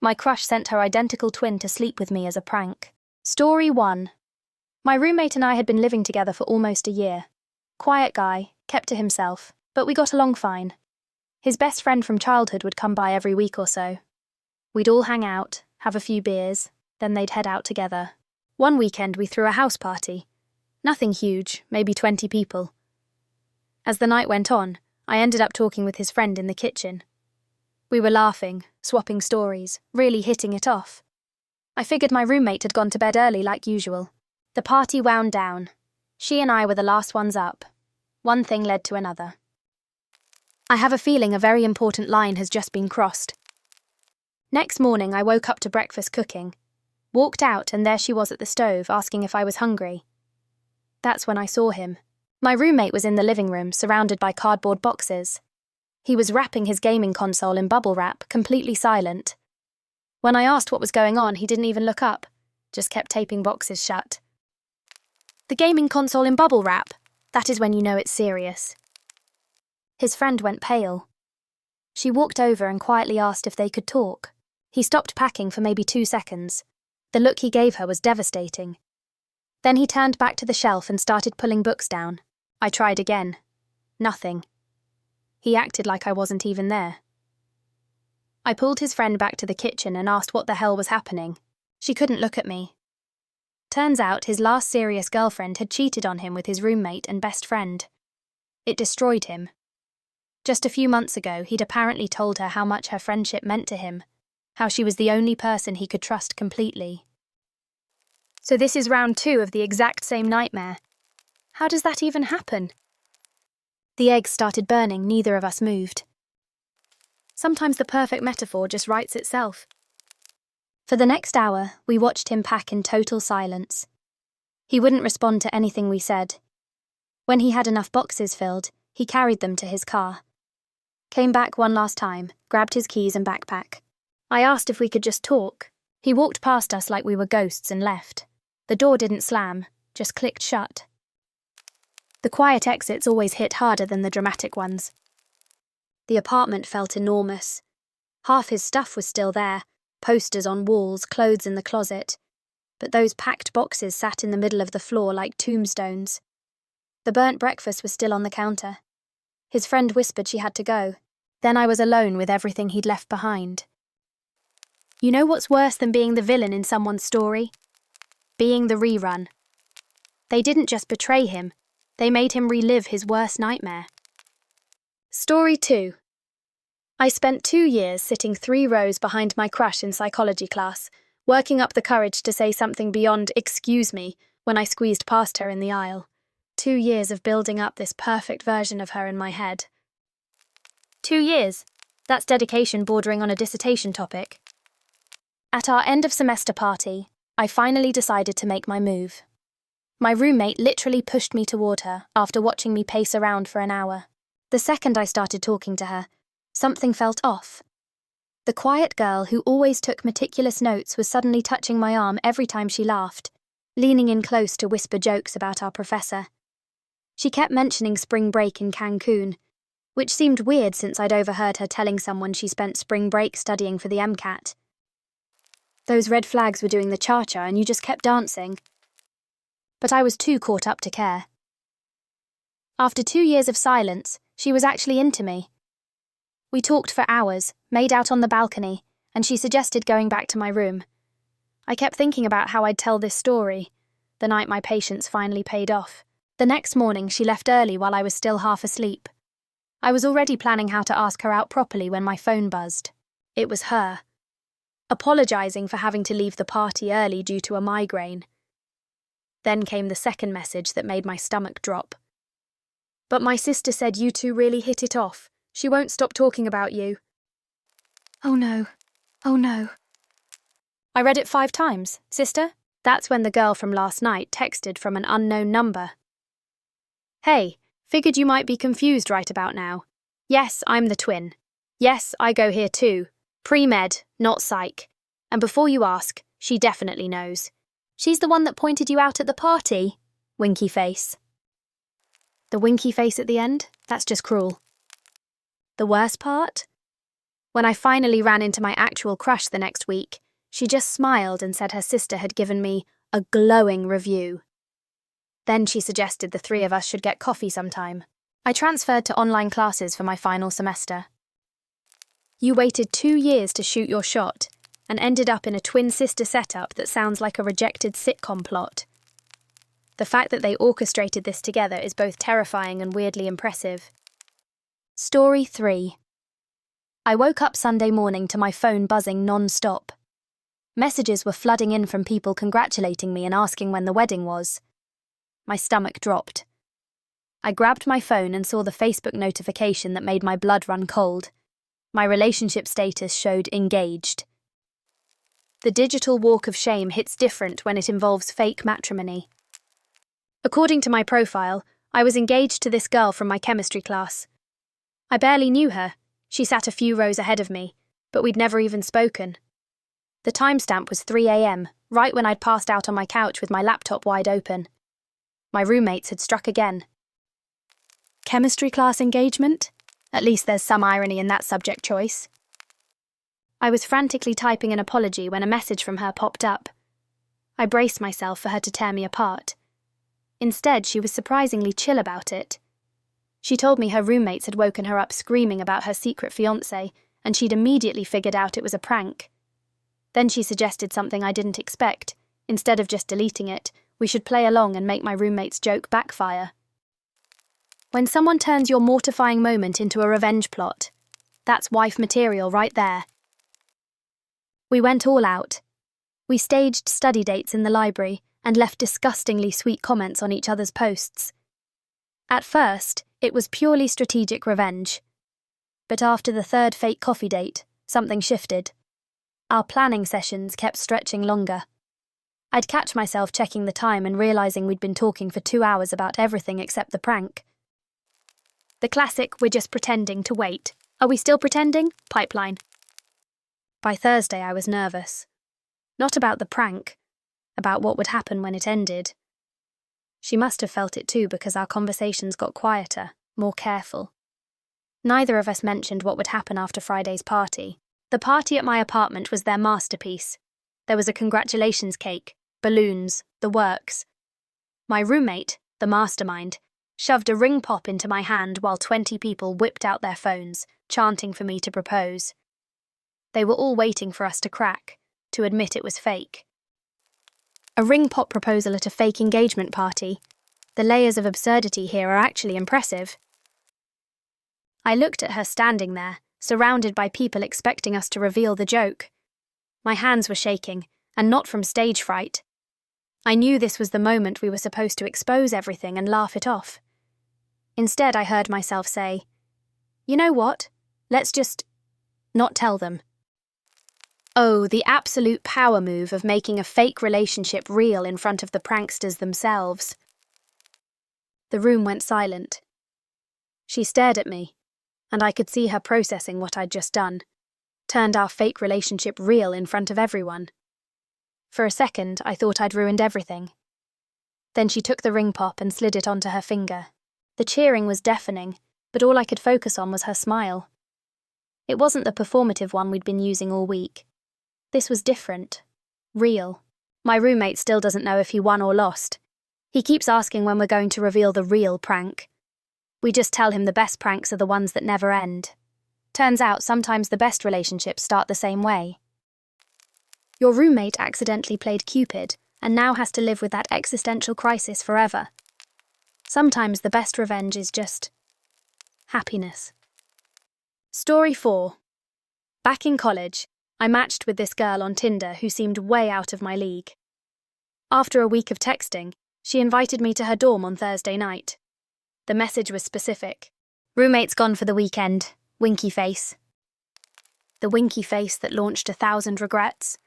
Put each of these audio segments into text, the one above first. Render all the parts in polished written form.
My crush sent her identical twin to sleep with me as a prank. Story 1. My roommate and I had been living together for almost a year. Quiet guy, kept to himself, but we got along fine. His best friend from childhood would come by every week or so. We'd all hang out, have a few beers, then they'd head out together. One weekend we threw a house party. Nothing huge, maybe 20 people. As the night went on, I ended up talking with his friend in the kitchen. We were laughing, swapping stories, really hitting it off. I figured my roommate had gone to bed early like usual. The party wound down. She and I were the last ones up. One thing led to another. I have a feeling a very important line has just been crossed. Next morning I woke up to breakfast cooking, walked out and there she was at the stove asking if I was hungry. That's when I saw him. My roommate was in the living room surrounded by cardboard boxes. He was wrapping his gaming console in bubble wrap, completely silent. When I asked what was going on, he didn't even look up, just kept taping boxes shut. The gaming console in bubble wrap, that is when you know it's serious. His friend went pale. She walked over and quietly asked if they could talk. He stopped packing for maybe 2 seconds. The look he gave her was devastating. Then he turned back to the shelf and started pulling books down. I tried again. Nothing. He acted like I wasn't even there. I pulled his friend back to the kitchen and asked what the hell was happening. She couldn't look at me. Turns out his last serious girlfriend had cheated on him with his roommate and best friend. It destroyed him. Just a few months ago, he'd apparently told her how much her friendship meant to him, how she was the only person he could trust completely. So this is round 2 of the exact same nightmare. How does that even happen? The eggs started burning, neither of us moved. Sometimes the perfect metaphor just writes itself. For the next hour, we watched him pack in total silence. He wouldn't respond to anything we said. When he had enough boxes filled, he carried them to his car. Came back one last time, grabbed his keys and backpack. I asked if we could just talk. He walked past us like we were ghosts and left. The door didn't slam, just clicked shut. The quiet exits always hit harder than the dramatic ones. The apartment felt enormous. Half his stuff was still there, posters on walls, clothes in the closet. But those packed boxes sat in the middle of the floor like tombstones. The burnt breakfast was still on the counter. His friend whispered she had to go. Then I was alone with everything he'd left behind. You know what's worse than being the villain in someone's story? Being the rerun. They didn't just betray him, they made him relive his worst nightmare. Story 2. I spent 2 years sitting 3 rows behind my crush in psychology class, working up the courage to say something beyond "excuse me" when I squeezed past her in the aisle. 2 years of building up this perfect version of her in my head. 2 years. That's dedication bordering on a dissertation topic. At our end of semester party, I finally decided to make my move. My roommate literally pushed me toward her after watching me pace around for an hour. The second I started talking to her, something felt off. The quiet girl who always took meticulous notes was suddenly touching my arm every time she laughed, leaning in close to whisper jokes about our professor. She kept mentioning spring break in Cancun, which seemed weird since I'd overheard her telling someone she spent spring break studying for the MCAT. Those red flags were doing the cha-cha and you just kept dancing. But I was too caught up to care. After 2 years of silence, she was actually into me. We talked for hours, made out on the balcony, and she suggested going back to my room. I kept thinking about how I'd tell this story, the night my patience finally paid off. The next morning she left early while I was still half asleep. I was already planning how to ask her out properly when my phone buzzed. It was her. Apologising for having to leave the party early due to a migraine. Then came the second message that made my stomach drop. But my sister said you two really hit it off. She won't stop talking about you. Oh no. Oh no. I read it 5 times. Sister? That's when the girl from last night texted from an unknown number. Hey, figured you might be confused right about now. Yes, I'm the twin. Yes, I go here too. Pre-med, not psych. And before you ask, she definitely knows. She's the one that pointed you out at the party. Winky face. The winky face at the end? That's just cruel. The worst part? When I finally ran into my actual crush the next week, she just smiled and said her sister had given me a glowing review. Then she suggested the three of us should get coffee sometime. I transferred to online classes for my final semester. You waited 2 years to shoot your shot and ended up in a twin sister setup that sounds like a rejected sitcom plot. The fact that they orchestrated this together is both terrifying and weirdly impressive. Story 3. I woke up Sunday morning to my phone buzzing non-stop. Messages were flooding in from people congratulating me and asking when the wedding was. My stomach dropped. I grabbed my phone and saw the Facebook notification that made my blood run cold. My relationship status showed engaged. The digital walk of shame hits different when it involves fake matrimony. According to my profile, I was engaged to this girl from my chemistry class. I barely knew her. She sat a few rows ahead of me, but we'd never even spoken. The timestamp was 3 a.m, right when I'd passed out on my couch with my laptop wide open. My roommates had struck again. Chemistry class engagement? At least there's some irony in that subject choice. I was frantically typing an apology when a message from her popped up. I braced myself for her to tear me apart. Instead, she was surprisingly chill about it. She told me her roommates had woken her up screaming about her secret fiancé, and she'd immediately figured out it was a prank. Then she suggested something I didn't expect. Instead of just deleting it, we should play along and make my roommate's joke backfire. When someone turns your mortifying moment into a revenge plot, that's wife material right there. We went all out. We staged study dates in the library and left disgustingly sweet comments on each other's posts. At first, it was purely strategic revenge. But after the third fake coffee date, something shifted. Our planning sessions kept stretching longer. I'd catch myself checking the time and realising we'd been talking for 2 hours about everything except the prank. The classic, we're just pretending to wait. Are we still pretending? Pipeline. By Thursday, I was nervous. Not about the prank, about what would happen when it ended. She must have felt it too because our conversations got quieter, more careful. Neither of us mentioned what would happen after Friday's party. The party at my apartment was their masterpiece. There was a congratulations cake, balloons, the works. My roommate, the mastermind, shoved a ring pop into my hand while 20 people whipped out their phones, chanting for me to propose. They were all waiting for us to crack, to admit it was fake. A ring pop proposal at a fake engagement party. The layers of absurdity here are actually impressive. I looked at her standing there, surrounded by people expecting us to reveal the joke. My hands were shaking, and not from stage fright. I knew this was the moment we were supposed to expose everything and laugh it off. Instead, I heard myself say, "You know what? Let's just not tell them." Oh, the absolute power move of making a fake relationship real in front of the pranksters themselves. The room went silent. She stared at me, and I could see her processing what I'd just done. Turned our fake relationship real in front of everyone. For a second, I thought I'd ruined everything. Then she took the ring pop and slid it onto her finger. The cheering was deafening, but all I could focus on was her smile. It wasn't the performative one we'd been using all week. This was different. Real. My roommate still doesn't know if he won or lost. He keeps asking when we're going to reveal the real prank. We just tell him the best pranks are the ones that never end. Turns out sometimes the best relationships start the same way. Your roommate accidentally played Cupid and now has to live with that existential crisis forever. Sometimes the best revenge is just happiness. Story 4. Back in college, I matched with this girl on Tinder who seemed way out of my league. After a week of texting, she invited me to her dorm on Thursday night. The message was specific. Roommate's gone for the weekend. Winky face. The winky face that launched 1,000 regrets.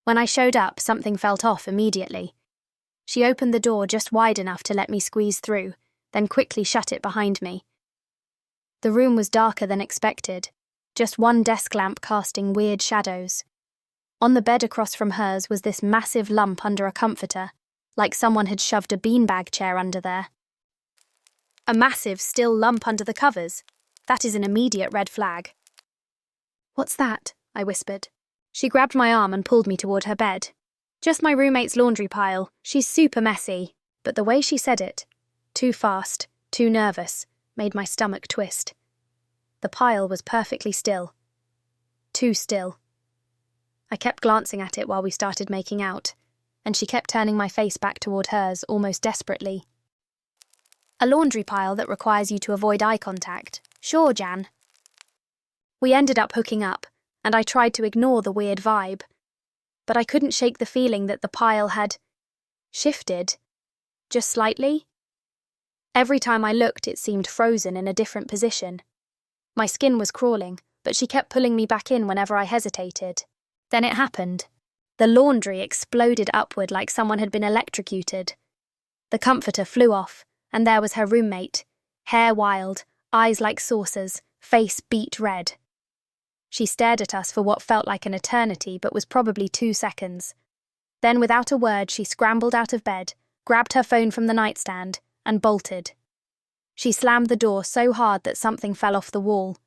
When I showed up, something felt off immediately. She opened the door just wide enough to let me squeeze through, then quickly shut it behind me. The room was darker than expected, just one desk lamp casting weird shadows. On the bed across from hers was this massive lump under a comforter, like someone had shoved a beanbag chair under there. A massive, still lump under the covers. That is an immediate red flag. "What's that?" I whispered. She grabbed my arm and pulled me toward her bed. "Just my roommate's laundry pile. She's super messy." But the way she said it, too fast, too nervous, made my stomach twist. The pile was perfectly still. Too still. I kept glancing at it while we started making out, and she kept turning my face back toward hers almost desperately. "A laundry pile that requires you to avoid eye contact. Sure, Jan." We ended up hooking up, and I tried to ignore the weird vibe. But I couldn't shake the feeling that the pile had shifted. Just slightly. Every time I looked, it seemed frozen in a different position. My skin was crawling, but she kept pulling me back in whenever I hesitated. Then it happened. The laundry exploded upward like someone had been electrocuted. The comforter flew off, and there was her roommate, hair wild, eyes like saucers, face beet red. She stared at us for what felt like an eternity, but was probably 2 seconds. Then, without a word, she scrambled out of bed, grabbed her phone from the nightstand, and bolted. She slammed the door so hard that something fell off the wall.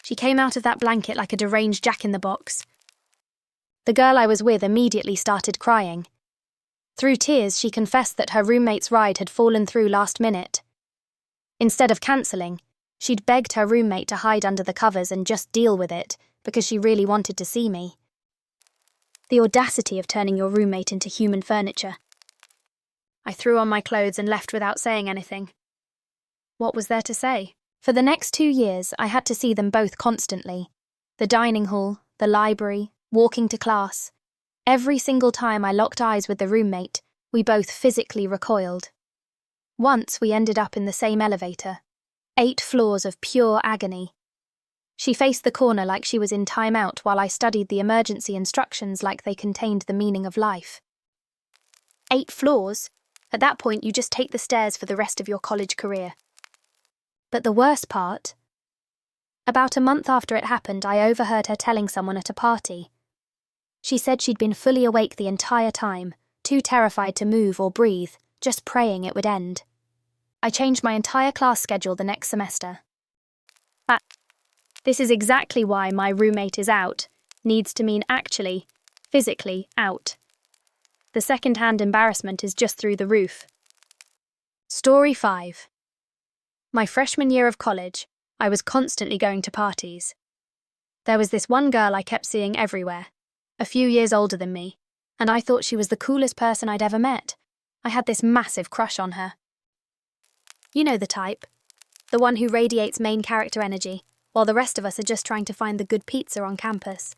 She came out of that blanket like a deranged jack-in-the-box. The girl I was with immediately started crying. Through tears, she confessed that her roommate's ride had fallen through last minute. Instead of cancelling, she'd begged her roommate to hide under the covers and just deal with it, because she really wanted to see me. The audacity of turning your roommate into human furniture. I threw on my clothes and left without saying anything. What was there to say? For the next 2 years, I had to see them both constantly. The dining hall, the library, walking to class. Every single time I locked eyes with the roommate, we both physically recoiled. Once we ended up in the same elevator. 8 floors of pure agony. She faced the corner like she was in timeout while I studied the emergency instructions like they contained the meaning of life. 8 floors? At that point, you just take the stairs for the rest of your college career. But the worst part? About a month after it happened, I overheard her telling someone at a party. She said she'd been fully awake the entire time, too terrified to move or breathe, just praying it would end. I changed my entire class schedule the next semester. This is exactly why my roommate is out, needs to mean actually, physically out. The second-hand embarrassment is just through the roof. Story 5. My freshman year of college, I was constantly going to parties. There was this one girl I kept seeing everywhere, a few years older than me, and I thought she was the coolest person I'd ever met. I had this massive crush on her. You know the type. The one who radiates main character energy, while the rest of us are just trying to find the good pizza on campus.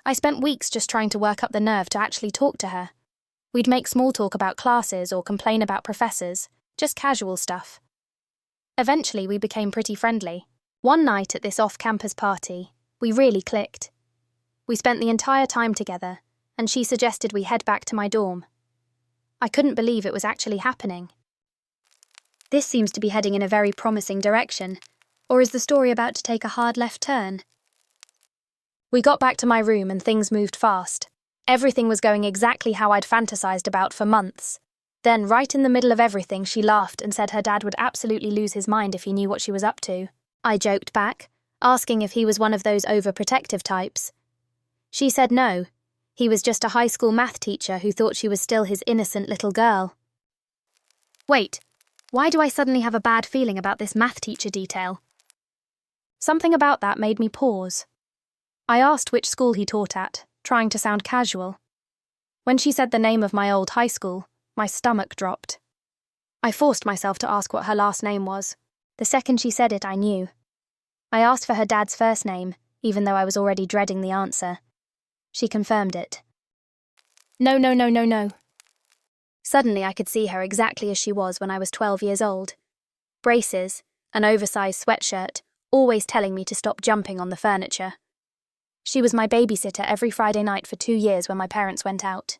I spent weeks just trying to work up the nerve to actually talk to her. We'd make small talk about classes or complain about professors, just casual stuff. Eventually, we became pretty friendly. One night at this off-campus party, we really clicked. We spent the entire time together, and she suggested we head back to my dorm. I couldn't believe it was actually happening. This seems to be heading in a very promising direction, or is the story about to take a hard left turn? We got back to my room and things moved fast. Everything was going exactly how I'd fantasized about for months. Then, right in the middle of everything, she laughed and said her dad would absolutely lose his mind if he knew what she was up to. I joked back, asking if he was one of those overprotective types. She said no. He was just a high school math teacher who thought she was still his innocent little girl. Wait, why do I suddenly have a bad feeling about this math teacher detail? Something about that made me pause. I asked which school he taught at, trying to sound casual. When she said the name of my old high school, my stomach dropped. I forced myself to ask what her last name was. The second she said it, I knew. I asked for her dad's first name, even though I was already dreading the answer. She confirmed it. No. Suddenly I could see her exactly as she was when I was 12 years old. Braces, an oversized sweatshirt, always telling me to stop jumping on the furniture. She was my babysitter every Friday night for 2 years when my parents went out.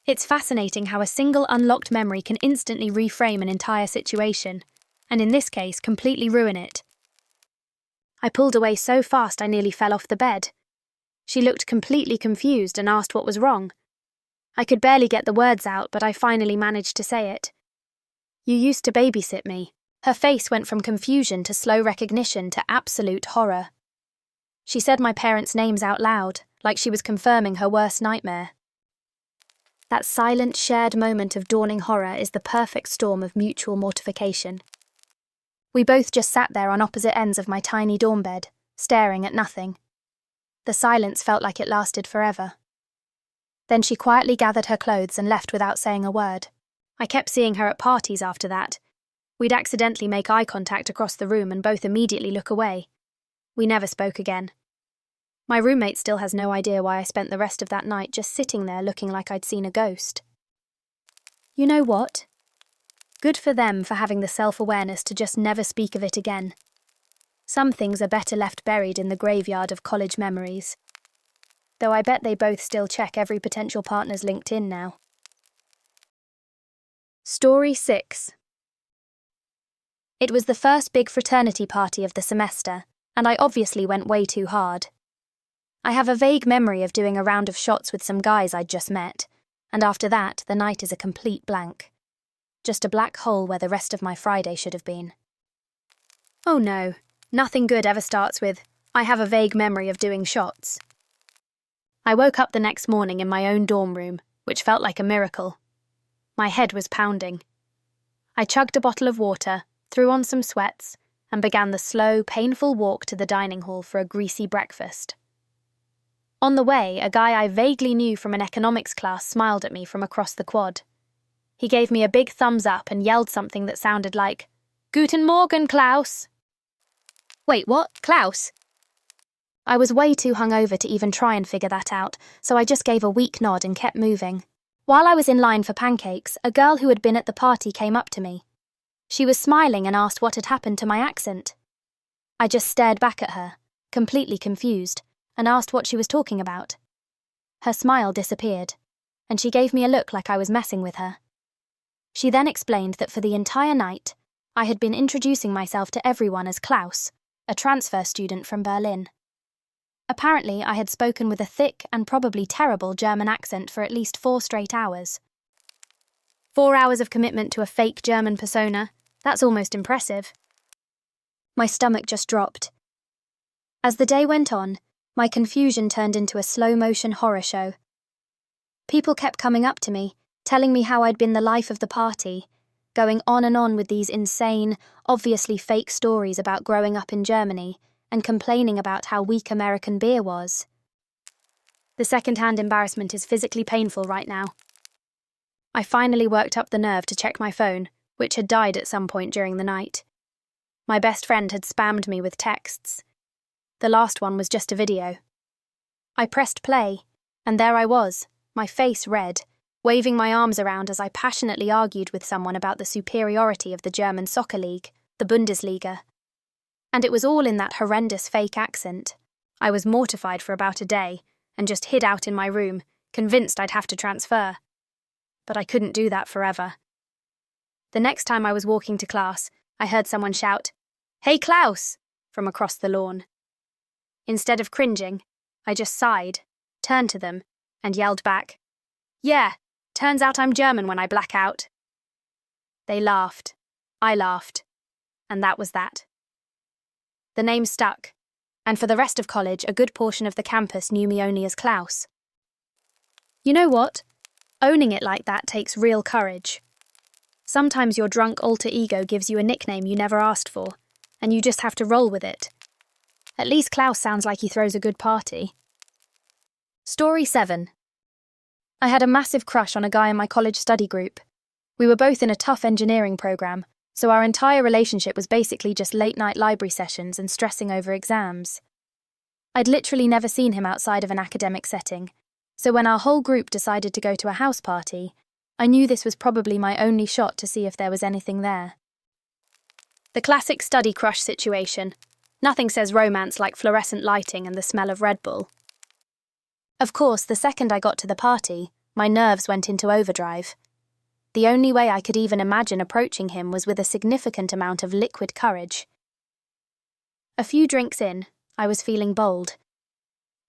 It's fascinating how a single unlocked memory can instantly reframe an entire situation, and in this case, completely ruin it. I pulled away so fast I nearly fell off the bed. She looked completely confused and asked what was wrong. I could barely get the words out, but I finally managed to say it. You used to babysit me. Her face went from confusion to slow recognition to absolute horror. She said my parents' names out loud, like she was confirming her worst nightmare. That silent, shared moment of dawning horror is the perfect storm of mutual mortification. We both just sat there on opposite ends of my tiny dorm bed, staring at nothing. The silence felt like it lasted forever. Then she quietly gathered her clothes and left without saying a word. I kept seeing her at parties after that. We'd accidentally make eye contact across the room and both immediately look away. We never spoke again. My roommate still has no idea why I spent the rest of that night just sitting there looking like I'd seen a ghost. You know what? Good for them for having the self-awareness to just never speak of it again. Some things are better left buried in the graveyard of college memories. Though I bet they both still check every potential partner's LinkedIn now. Story 6. It was the first big fraternity party of the semester, and I obviously went way too hard. I have a vague memory of doing a round of shots with some guys I'd just met, and after that, the night is a complete blank. Just a black hole where the rest of my Friday should have been. Oh no, nothing good ever starts with, I have a vague memory of doing shots. I woke up the next morning in my own dorm room, which felt like a miracle. My head was pounding. I chugged a bottle of water, threw on some sweats, and began the slow, painful walk to the dining hall for a greasy breakfast. On the way, a guy I vaguely knew from an economics class smiled at me from across the quad. He gave me a big thumbs up and yelled something that sounded like, "Guten Morgen, Klaus!" Wait, what? Klaus? I was way too hungover to even try and figure that out, so I just gave a weak nod and kept moving. While I was in line for pancakes, a girl who had been at the party came up to me. She was smiling and asked what had happened to my accent. I just stared back at her, completely confused, and asked what she was talking about. Her smile disappeared, and she gave me a look like I was messing with her. She then explained that for the entire night, I had been introducing myself to everyone as Klaus, a transfer student from Berlin. Apparently, I had spoken with a thick and probably terrible German accent for at least 4 straight hours. 4 hours of commitment to a fake German persona, that's almost impressive. My stomach just dropped. As the day went on, my confusion turned into a slow-motion horror show. People kept coming up to me, telling me how I'd been the life of the party, going on and on with these insane, obviously fake stories about growing up in Germany, and complaining about how weak American beer was. The second-hand embarrassment is physically painful right now. I finally worked up the nerve to check my phone, which had died at some point during the night. My best friend had spammed me with texts. The last one was just a video. I pressed play, and there I was, my face red, waving my arms around as I passionately argued with someone about the superiority of the German soccer league, the Bundesliga. And it was all in that horrendous fake accent. I was mortified for about a day, and just hid out in my room, convinced I'd have to transfer. But I couldn't do that forever. The next time I was walking to class, I heard someone shout, "Hey Klaus!" from across the lawn. Instead of cringing, I just sighed, turned to them, and yelled back, "Yeah, turns out I'm German when I black out." They laughed, I laughed, and that was that. The name stuck, and for the rest of college, a good portion of the campus knew me only as Klaus. You know what? Owning it like that takes real courage. Sometimes your drunk alter ego gives you a nickname you never asked for, and you just have to roll with it. At least Klaus sounds like he throws a good party. Story 7. I had a massive crush on a guy in my college study group. We were both in a tough engineering program, so our entire relationship was basically just late-night library sessions and stressing over exams. I'd literally never seen him outside of an academic setting, so when our whole group decided to go to a house party, I knew this was probably my only shot to see if there was anything there. The classic study crush situation. Nothing says romance like fluorescent lighting and the smell of Red Bull. Of course, the second I got to the party, my nerves went into overdrive. The only way I could even imagine approaching him was with a significant amount of liquid courage. A few drinks in, I was feeling bold.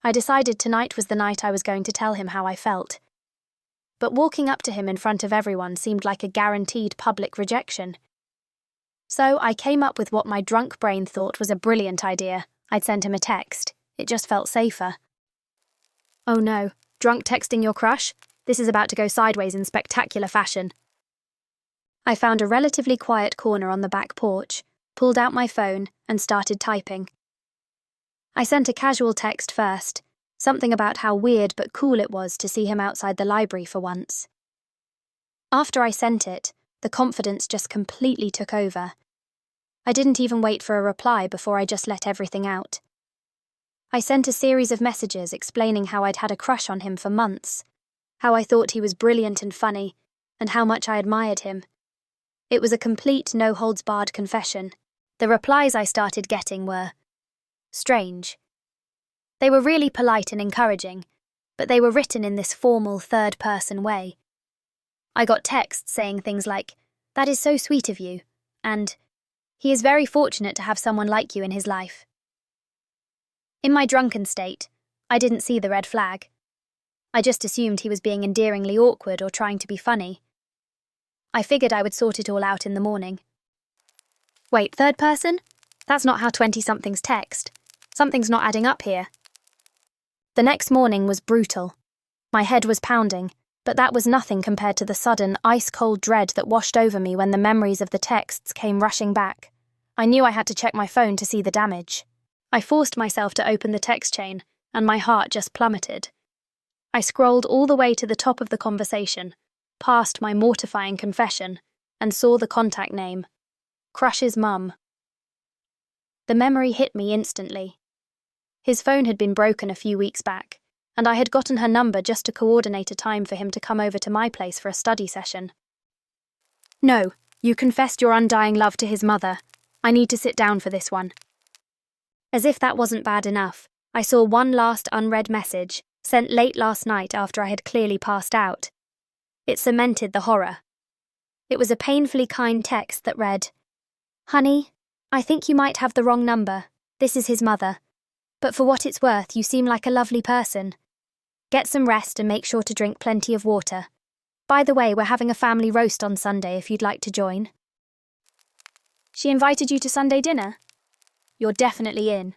I decided tonight was the night I was going to tell him how I felt. But walking up to him in front of everyone seemed like a guaranteed public rejection. So I came up with what my drunk brain thought was a brilliant idea. I'd send him a text. It just felt safer. Oh no, drunk texting your crush? This is about to go sideways in spectacular fashion. I found a relatively quiet corner on the back porch, pulled out my phone, and started typing. I sent a casual text first, something about how weird but cool it was to see him outside the library for once. After I sent it, the confidence just completely took over. I didn't even wait for a reply before I just let everything out. I sent a series of messages explaining how I'd had a crush on him for months, how I thought he was brilliant and funny, and how much I admired him. It was a complete no-holds-barred confession. The replies I started getting were strange. They were really polite and encouraging, but they were written in this formal third-person way. I got texts saying things like, "That is so sweet of you," and "He is very fortunate to have someone like you in his life." In my drunken state, I didn't see the red flag. I just assumed he was being endearingly awkward or trying to be funny. I figured I would sort it all out in the morning. Wait, third person? That's not how 20-somethings text. Something's not adding up here. The next morning was brutal. My head was pounding, but that was nothing compared to the sudden, ice-cold dread that washed over me when the memories of the texts came rushing back. I knew I had to check my phone to see the damage. I forced myself to open the text chain, and my heart just plummeted. I scrolled all the way to the top of the conversation, past my mortifying confession, and saw the contact name. Crush's mum. The memory hit me instantly. His phone had been broken a few weeks back, and I had gotten her number just to coordinate a time for him to come over to my place for a study session. "No, you confessed your undying love to his mother. I need to sit down for this one." As if that wasn't bad enough, I saw one last unread message, sent late last night after I had clearly passed out. It cemented the horror. It was a painfully kind text that read, "Honey, I think you might have the wrong number. This is his mother. But for what it's worth, you seem like a lovely person. Get some rest and make sure to drink plenty of water. By the way, we're having a family roast on Sunday if you'd like to join." She invited you to Sunday dinner? You're definitely in.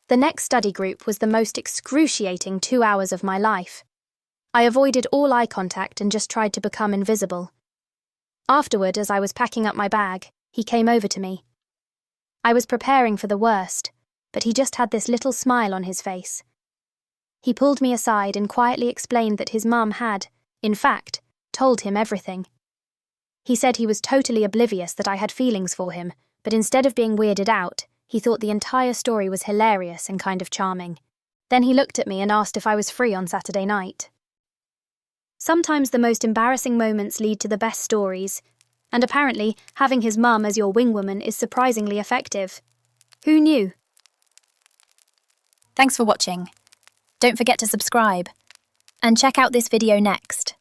The next study group was the most excruciating 2 hours of my life. I avoided all eye contact and just tried to become invisible. Afterward, as I was packing up my bag, he came over to me. I was preparing for the worst, but he just had this little smile on his face. He pulled me aside and quietly explained that his mum had, in fact, told him everything. He said he was totally oblivious that I had feelings for him, but instead of being weirded out, he thought the entire story was hilarious and kind of charming. Then he looked at me and asked if I was free on Saturday night. Sometimes the most embarrassing moments lead to the best stories, and apparently having his mum as your wingwoman is surprisingly effective. Who knew? Thanks for watching. Don't forget to subscribe, and check out this video next.